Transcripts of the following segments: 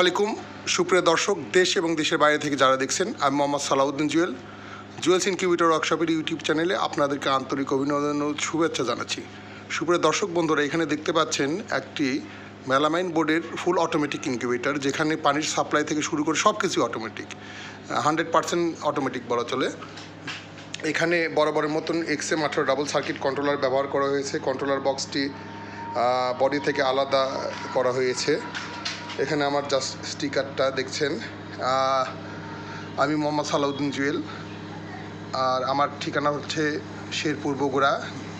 আলাইকুম সুপ্রিয় দর্শক, দেশ এবং দেশের বাইরে থেকে যারা দেখছেন, আমি মোহাম্মদ সালাউদ্দিন জুয়েলস ইনকিউবেটর ওয়ার্কশপের ইউটিউব চ্যানেলে আপনাদেরকে আন্তরিক অভিনন্দন ও শুভেচ্ছা জানাচ্ছি। সুপ্রিয় দর্শক বন্ধুরা, এখানে দেখতে পাচ্ছেন একটি মেলামাইন বোর্ডের ফুল অটোমেটিক ইনকিউবেটর, যেখানে পানির সাপ্লাই থেকে শুরু করে সব কিছু অটোমেটিক, 100% অটোমেটিক বলা চলে। এখানে বরাবরের মতন XM 18 ডাবল সার্কিট কন্ট্রোলার ব্যবহার করা হয়েছে। কন্ট্রোলার বক্সটি বডি থেকে আলাদা করা হয়েছে। এখানে আমার জাস্ট স্টিকারটা দেখছেন। আমি মোহাম্মদ সালাউদ্দিন জুয়েল, আর আমার ঠিকানা হচ্ছে শেরপুর বগুড়া।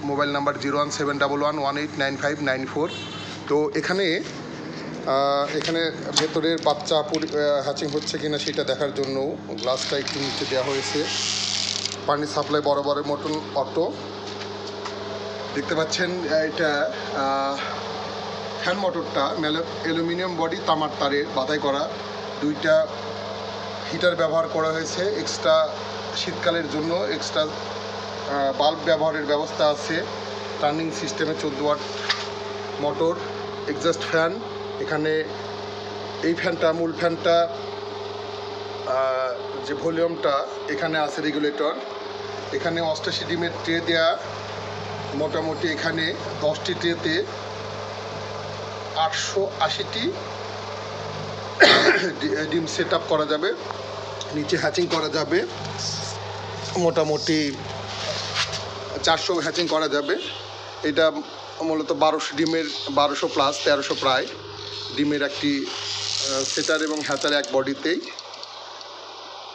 Mobile number 01711189594। তো এখানে ভেতরের বাচ্চা হ্যাচিং হচ্ছে কিনা সেটা দেখার জন্য গ্লাসটা একটু নিচে দেওয়া হয়েছে। পানি সাপ্লাই বরাবরের মতন অটো দেখতে পাচ্ছেন। এটা ফ্যান মোটরটা অ্যালুমিনিয়াম বডি, তামার তারে বাধাই করা। দুইটা হিটার ব্যবহার করা হয়েছে। এক্সট্রা শীতকালের জন্য এক্সট্রা বাল্ব ব্যবহারের ব্যবস্থা আছে। টার্নিং সিস্টেমে 14 ওয়াট মোটর, এক্সস্ট ফ্যান। এখানে এই ফ্যানটা, মূল ফ্যানটা যে ভলিউমটা এখানে আছে রেগুলেটর। এখানে 88 ডিমের ট্রে দেয়া। মোটামুটি এখানে 10টি ট্রেতে 880টি ডিম সেট আপ করা যাবে, নিচে হ্যাচিং করা যাবে। মোটামুটি 400 হ্যাচিং করা যাবে। এটা মূলত 1200 ডিমের, 1200 প্লাস 1300 প্রায় ডিমের একটি সেটার এবং হ্যাচার এক বডিতেই।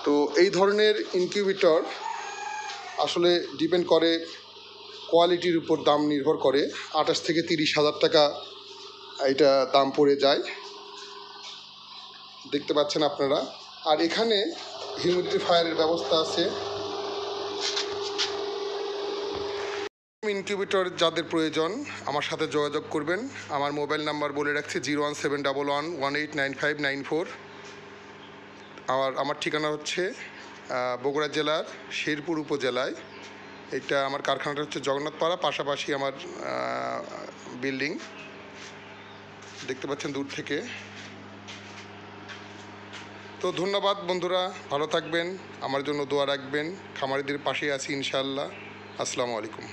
তো এই ধরনের ইনকিউবেটর আসলে ডিপেন্ড করে কোয়ালিটির উপর, দাম নির্ভর করে। 28 থেকে 30 হাজার টাকা এটা দাম পড়ে যায়, দেখতে পাচ্ছেন আপনারা। আর এখানে হিউমিডিফায়ারের ব্যবস্থা আছে। ইনকিউবেটর যাদের প্রয়োজন আমার সাথে যোগাযোগ করবেন। আমার মোবাইল নাম্বার বলে রাখছি 01711189594। আমার ঠিকানা হচ্ছে বগুড়া জেলার শেরপুর উপজেলায়। এটা আমার কারখানাটা হচ্ছে জগন্নাথপাড়া, পাশাপাশি আমার বিল্ডিং দেখতে পাচ্ছেন দূর থেকে। তো ধন্যবাদ বন্ধুরা, ভালো থাকবেন, আমার জন্য দোয়া রাখবেন। খামারিদের পাশে আছি ইনশাআল্লাহ। আসসালামু আলাইকুম।